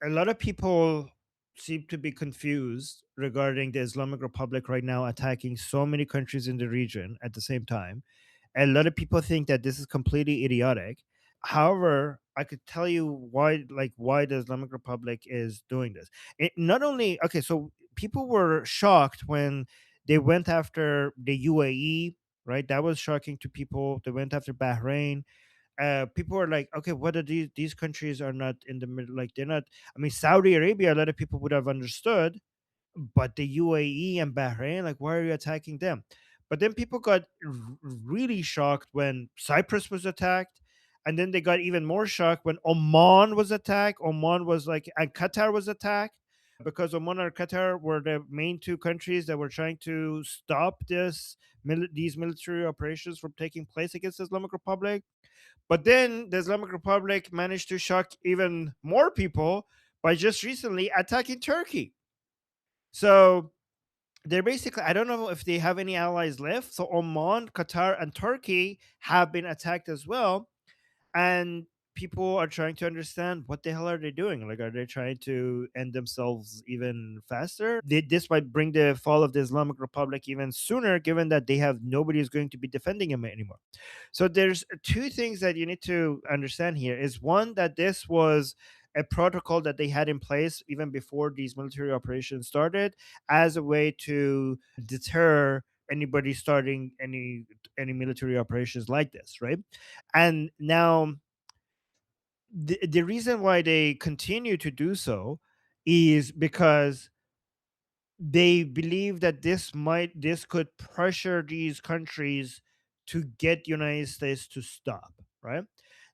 A lot of people seem to be confused regarding the Islamic Republic right now attacking so many countries in the region at the same time. A lot of people think that this is completely idiotic. However, I could tell you why the Islamic Republic is doing this. It not only okay, so people were shocked when they went after the UAE, right? That was shocking to people. They went after Bahrain. People are like, okay, what are these countries are not in the middle, like they're not. I mean, Saudi Arabia, a lot of people would have understood, but the UAE and Bahrain, like, why are you attacking them? But then people got really shocked when Cyprus was attacked. And then they got even more shocked when Oman was attacked. Oman was like, and Qatar was attacked because Oman and Qatar were the main two countries that were trying to stop these military operations from taking place against the Islamic Republic. But then the Islamic Republic managed to shock even more people by just recently attacking Turkey. So they're basically, I don't know if they have any allies left. So Oman, Qatar, and Turkey have been attacked as well. And people are trying to understand what the hell are they doing? Like, are they trying to end themselves even faster? This might bring the fall of the Islamic Republic even sooner, given that they have nobody is going to be defending them anymore. So there's two things that you need to understand here. Is one, that this was a protocol that they had in place even before these military operations started, as a way to deter anybody starting any military operations like this, right? And now the reason why they continue to do so is because they believe that this could pressure these countries to get United States to stop, right?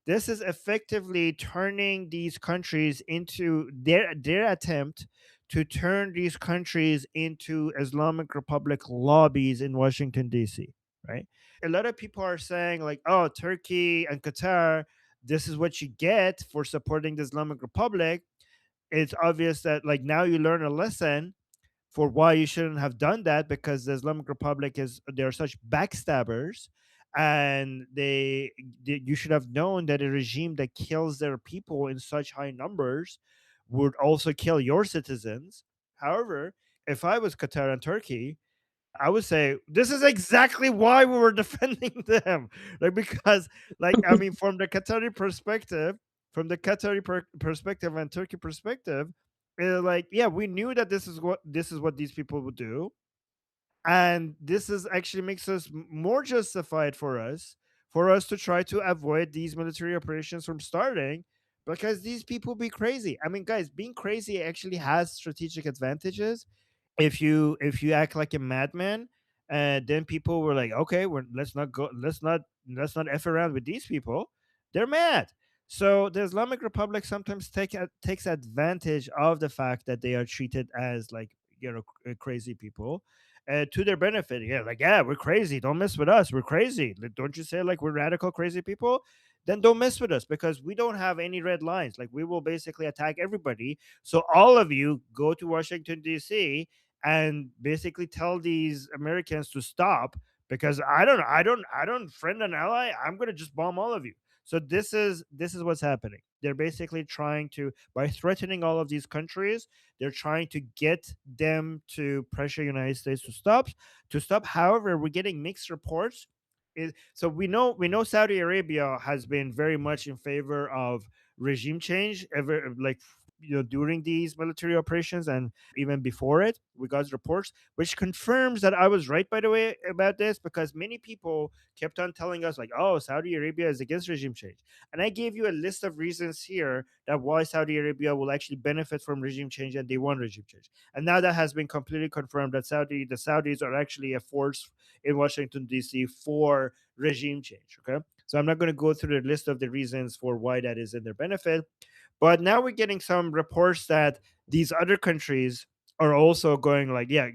This is effectively turning these countries into their attempt to turn these countries into Islamic Republic lobbies in Washington D.C., right? A lot of people are saying like, oh, Turkey and Qatar, this is what you get for supporting the Islamic Republic. It's obvious that like now you learn a lesson for why you shouldn't have done that, because the Islamic Republic is, they're such backstabbers, and you should have known that a regime that kills their people in such high numbers would also kill your citizens. However, if I was Qatar and Turkey, I would say this is exactly why we were defending them. Like, because, like, I mean, from the Qatari perspective, perspective and Turkey perspective, like, yeah, we knew that this is what these people would do, and this is actually makes us more justified for us to try to avoid these military operations from starting, because these people be crazy. I mean, guys, being crazy actually has strategic advantages. If you act like a madman, then people were like, okay, let's not go, let's not f around with these people. They're mad. So the Islamic Republic sometimes takes advantage of the fact that they are treated as, like, crazy people, to their benefit. Yeah, like, yeah, we're crazy, don't mess with us, we're crazy. Like, don't you say like we're radical crazy people? Then don't mess with us, because we don't have any red lines. Like, we will basically attack everybody. So all of you go to Washington D.C. and basically tell these Americans to stop, because I don't friend an ally. I'm gonna just bomb all of you. So this is what's happening. They're basically trying to, by threatening all of these countries, they're trying to get them to pressure United States to stop. However, we're getting mixed reports. So we know Saudi Arabia has been very much in favor of regime change, ever, like, during these military operations, and even before it, we got reports which confirms that I was right, by the way, about this, because many people kept on telling us like, oh, Saudi Arabia is against regime change. And I gave you a list of reasons here that why Saudi Arabia will actually benefit from regime change, and they want regime change. And now that has been completely confirmed, that the Saudis are actually a force in Washington D.C. for regime change. Okay, so I'm not going to go through the list of the reasons for why that is in their benefit, but now we're getting some reports that these other countries are also going like, yeah,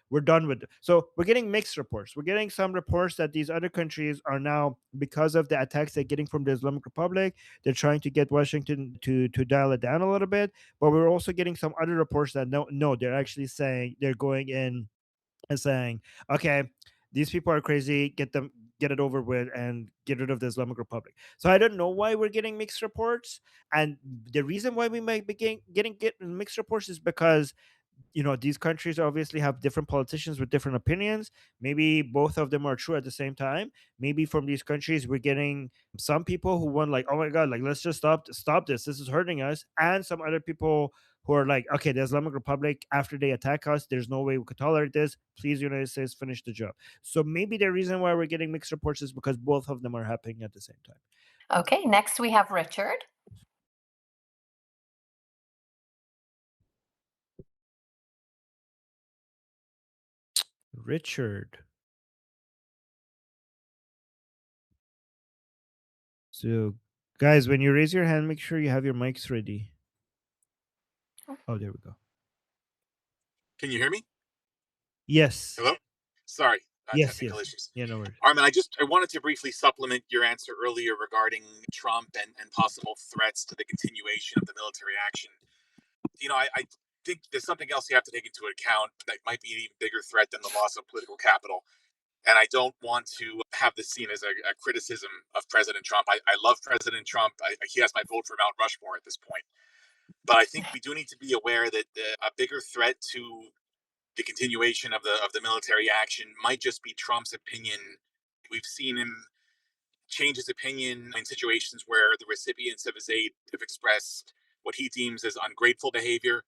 we're done with. So we're getting mixed reports. We're getting some reports that these other countries are now, because of the attacks they're getting from the Islamic Republic, they're trying to get Washington to dial it down a little bit. But we're also getting some other reports that no, they're actually saying, they're going in and saying, okay, these people are crazy. Get them. get it over with and get rid of the Islamic Republic. So I don't know why we're getting mixed reports, and the reason why we might be getting mixed reports is because these countries obviously have different politicians with different opinions. Maybe both of them are true at the same time. Maybe from these countries we're getting some people who want, like, oh my god, like, let's just stop this is hurting us, and some other people who are like, okay, the Islamic Republic, after they attack us, there's no way we could tolerate this, please, United States, finish the job. So maybe the reason why we're getting mixed reports is because both of them are happening at the same time. Okay, next we have Richard. Richard. So, guys, when you raise your hand, make sure you have your mics ready. Oh, there we go. Can you hear me? Yes. Hello? Sorry, Yes, technical yes. issues. Yeah, no worries. Armin, I wanted to briefly supplement your answer earlier regarding Trump and possible threats to the continuation of the military action. I think there's something else you have to take into account that might be an even bigger threat than the loss of political capital. And I don't want to have this seen as a criticism of President Trump. I love President Trump. He has my vote for Mount Rushmore at this point. But I think we do need to be aware that a bigger threat to the continuation of the military action might just be Trump's opinion. We've seen him change his opinion in situations where the recipients of his aid have expressed what he deems as ungrateful behavior.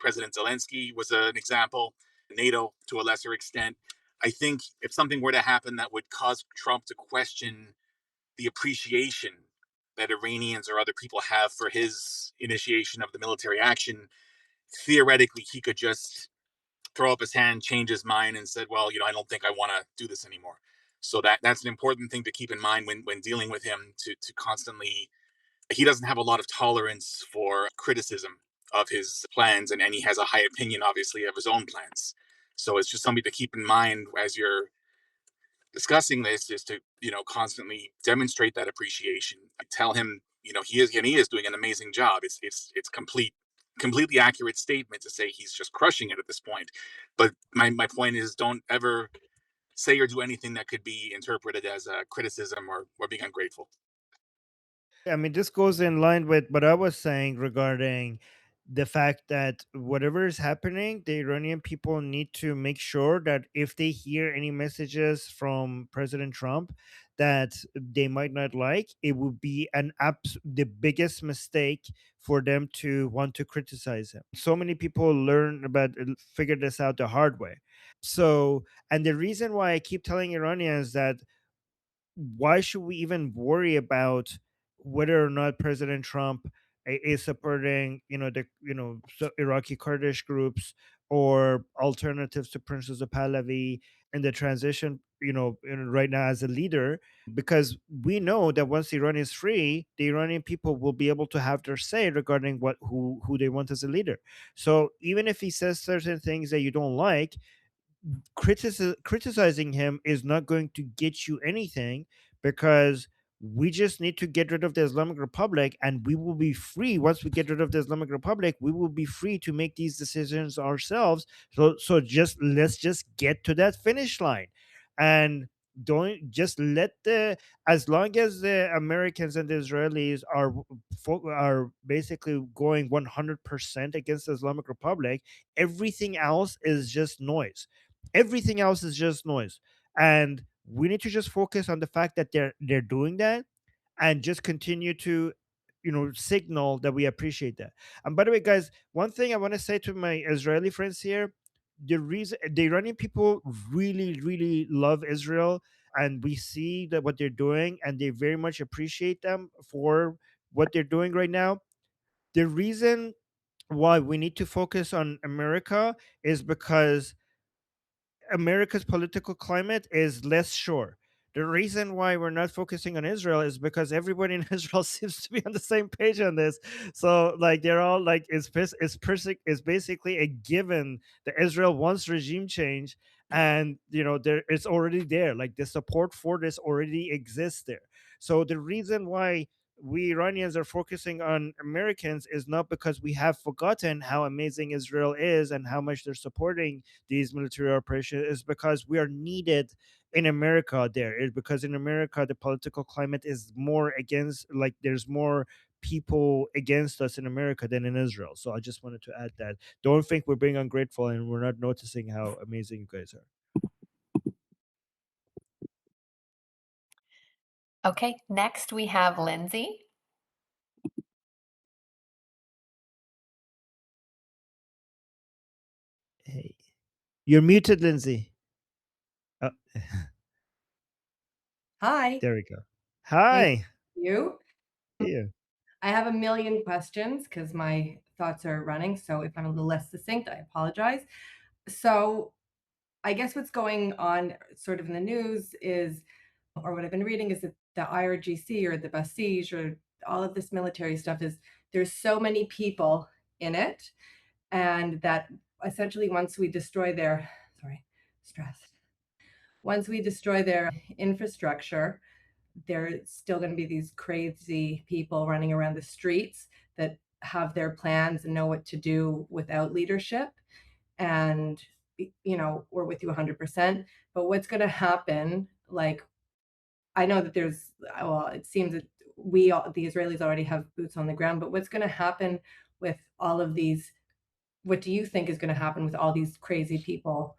President Zelensky was an example, NATO to a lesser extent. I think if something were to happen that would cause Trump to question the appreciation that Iranians or other people have for his initiation of the military action, theoretically, he could just throw up his hand, change his mind, and said, "Well, I don't think I want to do this anymore." So that's an important thing to keep in mind when dealing with him. To constantly, he doesn't have a lot of tolerance for criticism of his plans, and he has a high opinion, obviously, of his own plans. So it's just something to keep in mind as you're discussing this, is to constantly demonstrate that appreciation. Tell him he is doing an amazing job. It's completely accurate statement to say he's just crushing it at this point. But my point is, don't ever say or do anything that could be interpreted as a criticism or being ungrateful. I mean, this goes in line with what I was saying regarding the fact that whatever is happening, the Iranian people need to make sure that if they hear any messages from President Trump that they might not like, it would be the biggest mistake for them to want to criticize him. So many people figure this out the hard way. So, and the reason why I keep telling Iranians that why should we even worry about whether or not President Trump is supporting, Iraqi Kurdish groups or alternatives to Princess of Pahlavi in the transition, right now as a leader, because we know that once Iran is free, the Iranian people will be able to have their say regarding who they want as a leader. So even if he says certain things that you don't like, criticizing him is not going to get you anything, because we just need to get rid of the Islamic Republic, and we will be free. Once we get rid of the Islamic Republic, we will be free to make these decisions ourselves. So just let's just get to that finish line, and don't just let the as long as the Americans and the Israelis are basically going 100% against the Islamic Republic, everything else is just noise. Everything else is just noise. And we need to just focus on the fact that they're doing that, and just continue to signal that we appreciate that. And by the way, guys, one thing I want to say to my Israeli friends here, the Iranian people really, really love Israel, and we see that what they're doing, and they very much appreciate them for what they're doing right now. The reason why we need to focus on America is because America's political climate is less sure. The reason why we're not focusing on Israel is because everybody in Israel seems to be on the same page on this. So, like, they're all like, it's basically a given that Israel wants regime change, and it's already there. Like, the support for this already exists there. So the reason why we Iranians are focusing on Americans is not because we have forgotten how amazing Israel is and how much they're supporting these military operations, is because we are needed in America because in America the political climate is more against, like there's more people against us in America than in Israel. So I just wanted to add that. Don't think we're being ungrateful and we're not noticing how amazing you guys are. Okay, next we have Lindsay. Hey, you're muted, Lindsay. Oh, Hi. there we go. Thank Hi. you. Yeah. I have a million questions because my thoughts are running. So if I'm a little less succinct, I apologize. So I guess what's going on sort of in the news is, or what I've been reading is that the IRGC or the Basij or all of this military stuff is there's so many people in it. And that essentially once we destroy their, once we destroy their infrastructure, there's still going to be these crazy people running around the streets that have their plans and know what to do without leadership. And, we're with you 100%. But what's going to happen? Like, I know that it seems that the Israelis already have boots on the ground, but what's going to happen with all of these? What do you think is going to happen with all these crazy people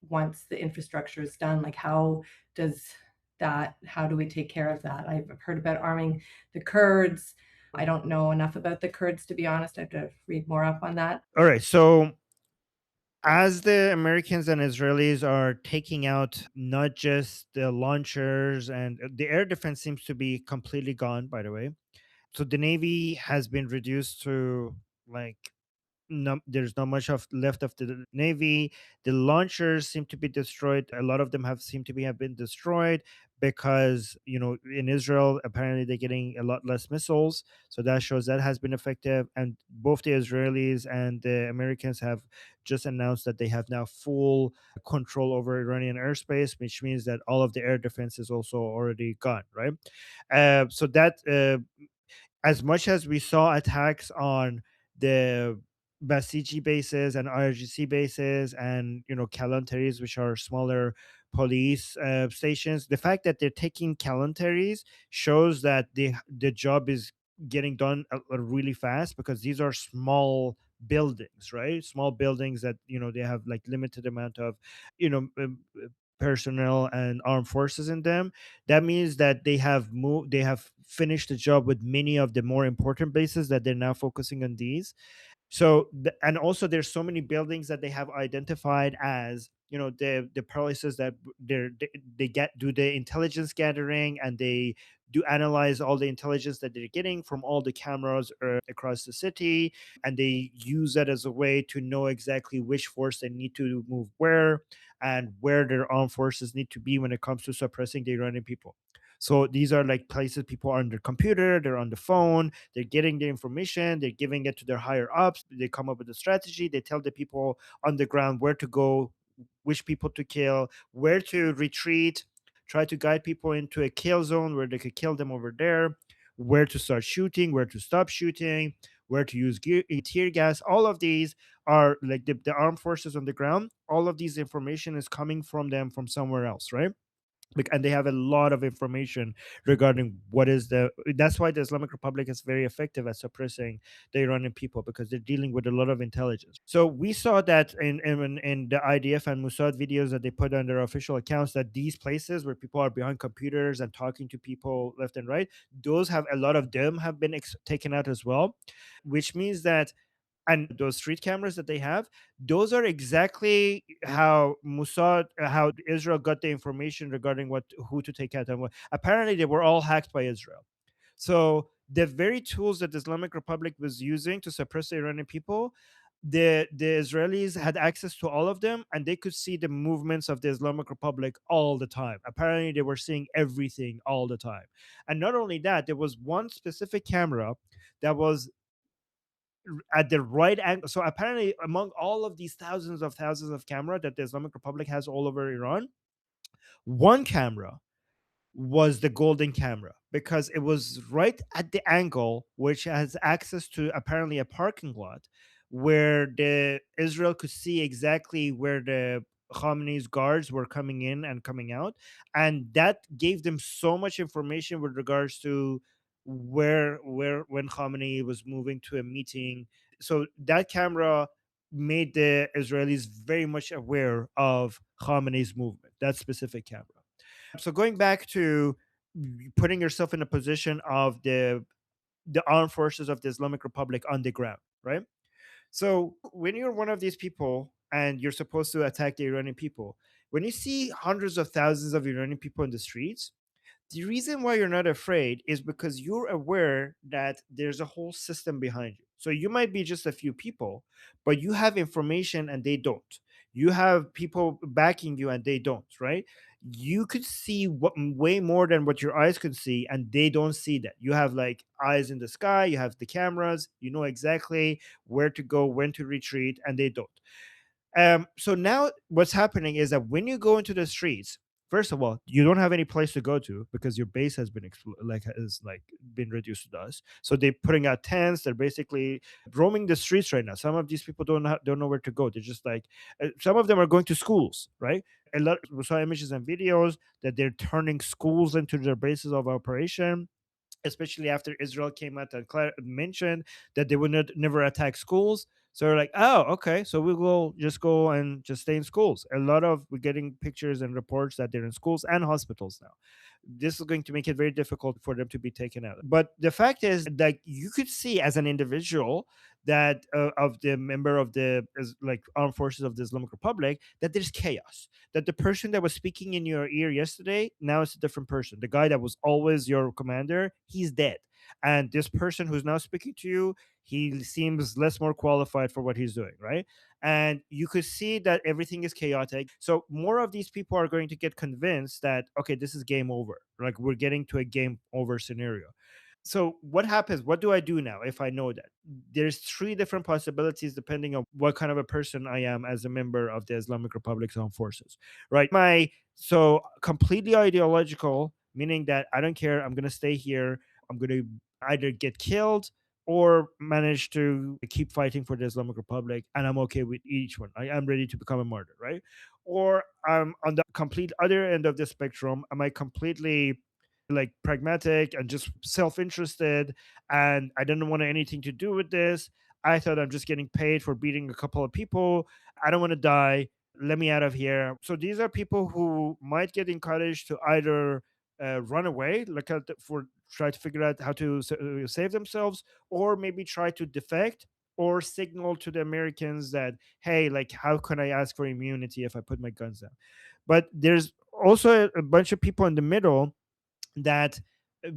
once the infrastructure is done? Like, how do we take care of that? I've heard about arming the Kurds. I don't know enough about the Kurds, to be honest. I have to read more up on that. All right. So as the Americans and Israelis are taking out not just the launchers, and the air defense seems to be completely gone, by the way. So the Navy has been reduced to, like, no, there's not much of left of the Navy. The launchers seem to be destroyed. A lot of them have been destroyed because, in Israel apparently they're getting a lot less missiles. So that shows that has been effective. And both the Israelis and the Americans have just announced that they have now full control over Iranian airspace, which means that all of the air defense is also already gone, right? So that as much as we saw attacks on the Basiji bases and IRGC bases and, Kalantaris, which are smaller police stations, the fact that they're taking Kalantaris shows that the job is getting done really fast, because these are small buildings, right? Small buildings that, they have like limited amount of, personnel and armed forces in them. That means that they have finished the job with many of the more important bases, that they're now focusing on these. So and also there's so many buildings that they have identified as, the places that they get do the intelligence gathering, and they do analyze all the intelligence that they're getting from all the cameras across the city, and they use that as a way to know exactly which force they need to move where, and where their armed forces need to be when it comes to suppressing the Iranian people. So these are like places people are on their computer, they're on the phone, they're getting the information, they're giving it to their higher ups, they come up with a strategy, they tell the people on the ground where to go, which people to kill, where to retreat, try to guide people into a kill zone where they could kill them over there, where to start shooting, where to stop shooting, where to use tear gas. All of these are like the armed forces on the ground. All of these information is coming from them from somewhere else, right? And they have a lot of information regarding what is that's why the Islamic Republic is very effective at suppressing the Iranian people, because they're dealing with a lot of intelligence. So we saw that in the IDF and Mossad videos that they put on their official accounts, that these places where people are behind computers and talking to people left and right, those have a lot of them have been taken out as well, which means that, and those street cameras that they have, those are exactly how Mossad, how Israel got the information regarding who to take out and what. Apparently, they were all hacked by Israel. So the very tools that the Islamic Republic was using to suppress the Iranian people, the Israelis had access to all of them, and they could see the movements of the Islamic Republic all the time. Apparently, they were seeing everything all the time. And not only that, there was one specific camera that was at the right angle. So apparently, among all of these thousands of camera that the Islamic Republic has all over Iran, one camera was the golden camera, because it was right at the angle which has access to apparently a parking lot, where the Israel could see exactly where the Khamenei's guards were coming in and coming out, and that gave them so much information with regards to where when Khamenei was moving to a meeting. So that camera made the Israelis very much aware of Khamenei's movement, that specific camera. So going back to putting yourself in a position of the armed forces of the Islamic Republic on the ground, right? So when you're one of these people and you're supposed to attack the Iranian people, when you see hundreds of thousands of Iranian people in the streets, the reason why you're not afraid is because you're aware that there's a whole system behind you. So you might be just a few people, but you have information and they don't. You have people backing you and they don't, right? You could see what way more than what your eyes could see, and they don't see that. You have like eyes in the sky, you have the cameras, you know exactly where to go, when to retreat, and they don't. So now what's happening is that when you go into the streets, first of all, you don't have any place to go to because your base has been been reduced to dust. So they're putting out tents. They're basically roaming the streets right now. Some of these people don't know where to go. They're just like some of them are going to schools, right? A lot we saw images and videos that they're turning schools into their bases of operation, especially after Israel came out and mentioned that they would not never attack schools. So they're like, oh, okay, so we will just go and just stay in schools. A lot of we're getting pictures and reports that they're in schools and hospitals now. This is going to make it very difficult for them to be taken out. But the fact is that you could see as an individual that of the member of the like armed forces of the Islamic Republic that there's chaos. That the person that was speaking in your ear yesterday now is a different person. The guy that was always your commander, he's dead. And this person who's now speaking to you, he seems less more qualified for what he's doing, right? And you could see that everything is chaotic. So more of these people are going to get convinced that okay, this is game over. Like we're getting to a game over scenario. So what happens? What do I do now if I know that? There's three different possibilities depending on what kind of a person I am as a member of the Islamic Republic's armed forces, right? My so completely ideological, meaning that I don't care. I'm gonna stay here. I'm gonna either get killed or manage to keep fighting for the Islamic Republic, and I'm okay with each one. I am ready to become a martyr, right? Or I'm on the complete other end of the spectrum. Am I completely like pragmatic and just self-interested, and I didn't want anything to do with this. I thought I'm just getting paid for beating a couple of people. I don't want to die. Let me out of here. So these are people who might get encouraged to either run away, like for try to figure out how to save themselves, or maybe try to defect or signal to the Americans that hey, like how can I ask for immunity if I put my guns down? But there's also a bunch of people in the middle that uh,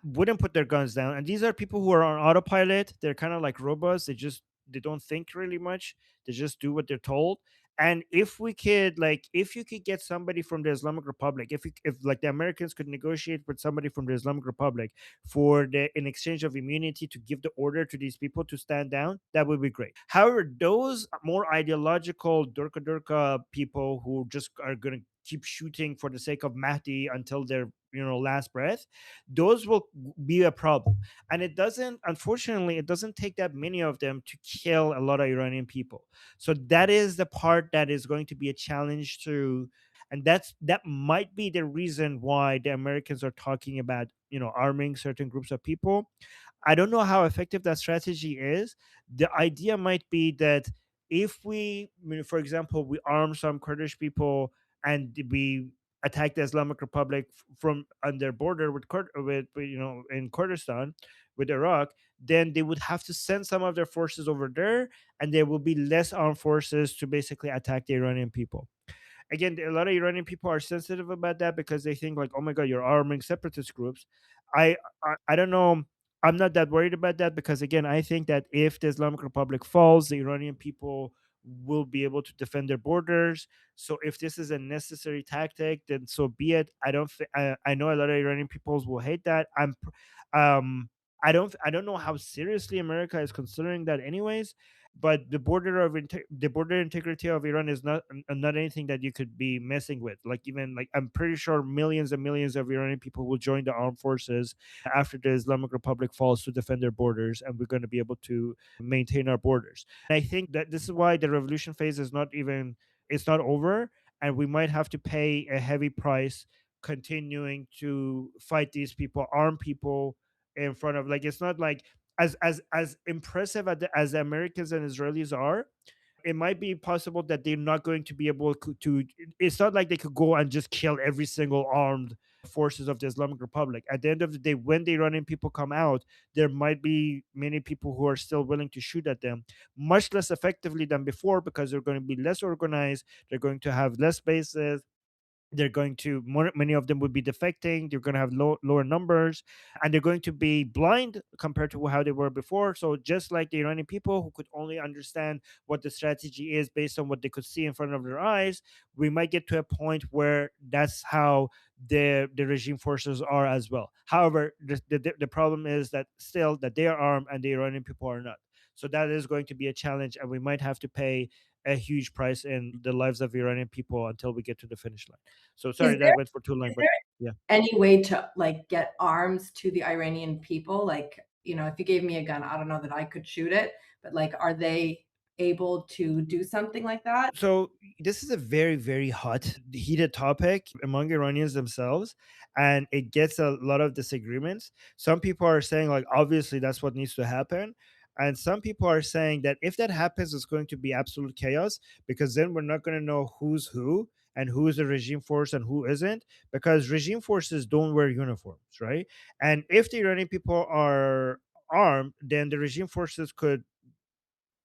wouldn't put their guns down, and these are people who are on autopilot. They're kind of like robots. They don't think really much. They just do what they're told. And if we could like if you could get somebody from the Islamic Republic, if like the Americans could negotiate with somebody from the Islamic Republic for the in exchange of immunity to give the order to these people to stand down, that would be great. However, those more ideological durka durka people who just are going to keep shooting for the sake of Mahdi until their last breath, those will be a problem. And it doesn't, unfortunately, it doesn't take that many of them to kill a lot of Iranian people. So that is the part that is going to be a challenge to, and that might be the reason why the Americans are talking about arming certain groups of people. I don't know how effective that strategy is. The idea might be that if we, for example, we arm some Kurdish people and we attack the Islamic Republic from on their border with in Kurdistan with Iraq, then they would have to send some of their forces over there, and there will be less armed forces to basically attack the Iranian people. Again, a lot of Iranian people are sensitive about that because they think like, oh my god, you're arming separatist groups. I don't know. I'm not that worried about that because again, I think that if the Islamic Republic falls, the Iranian people will be able to defend their borders. So if this is a necessary tactic, then so be it. I don't. I know a lot of Iranian peoples will hate that. Um, I don't know how seriously America is considering that, anyways. But the border integrity of Iran is not anything that you could be messing with. Like even like I'm pretty sure millions and millions of Iranian people will join the armed forces after the Islamic Republic falls to defend their borders, and we're going to be able to maintain our borders. And I think that this is why the revolution phase is not even it's not over, and we might have to pay a heavy price continuing to fight these people, arm people in front of, like, it's not like as impressive as the Americans and Israelis are, it might be possible that they're not going to be able to, it's not like they could go and just kill every single armed forces of the Islamic Republic. At the end of the day, when the Iranian people come out, there might be many people who are still willing to shoot at them, much less effectively than before, because they're going to be less organized, they're going to have less bases, they're going to more, many of them would be defecting, they're going to have lower numbers, and they're going to be blind compared to how they were before. So just like the Iranian people who could only understand what the strategy is based on what they could see in front of their eyes, we might get to a point where that's how the regime forces are as well. However, the problem is that still that they are armed and the Iranian people are not. So that is going to be a challenge, and we might have to pay a huge price in the lives of Iranian people until we get to the finish line. So Is sorry that there went for too long, is but there yeah. any way to, like, get arms to the Iranian people? Like, if you gave me a gun, I don't know that I could shoot it, but, like, are they able to do something like that? So this is a very, very hot, heated topic among Iranians themselves, and it gets a lot of disagreements. Some people are saying, like, obviously that's what needs to happen. And some people are saying that if that happens, it's going to be absolute chaos, because then we're not going to know who's who and who is a regime force and who isn't, because regime forces don't wear uniforms, right? And if the Iranian people are armed, then the regime forces could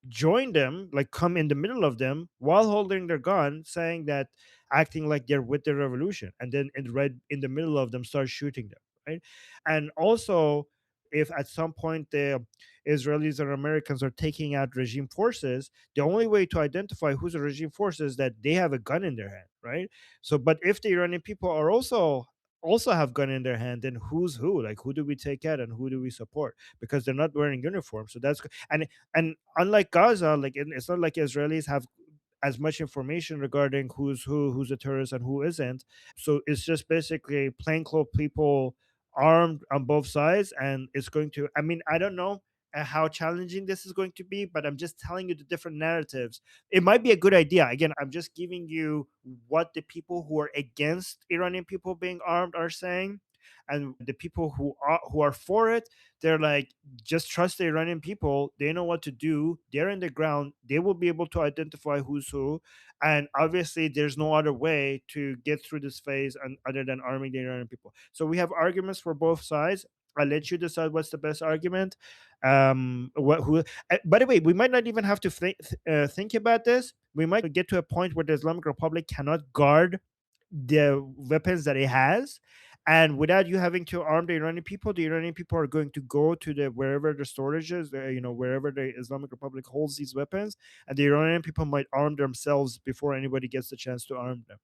join them, like come in the middle of them while holding their gun, saying that, acting like they're with the revolution, and then right in the middle of them start shooting them, right? And also, if at some point the Israelis or Americans are taking out regime forces, the only way to identify who's a regime force is that they have a gun in their hand, right? So, but if the Iranian people are also have gun in their hand, then who's who? Like, who do we take out and who do we support? Because they're not wearing uniforms. So that's, and unlike Gaza, like it's not like Israelis have as much information regarding who's who, who's a terrorist, and who isn't. So it's just basically plainclothes people armed on both sides, and it's going to. I mean, I don't know how challenging this is going to be, but I'm just telling you the different narratives. It might be a good idea. Again, I'm just giving you what the people who are against Iranian people being armed are saying, and the people who are for it, they're like, just trust the Iranian people. They know what to do. They're in the ground. They will be able to identify who's who. And obviously, there's no other way to get through this phase other than arming the Iranian people. So we have arguments for both sides. I'll let you decide what's the best argument. By the way, we might not even have to think about this. We might get to a point where the Islamic Republic cannot guard the weapons that it has, and without you having to arm the Iranian people are going to go to the wherever the storage is, wherever the Islamic Republic holds these weapons, and the Iranian people might arm themselves before anybody gets the chance to arm them.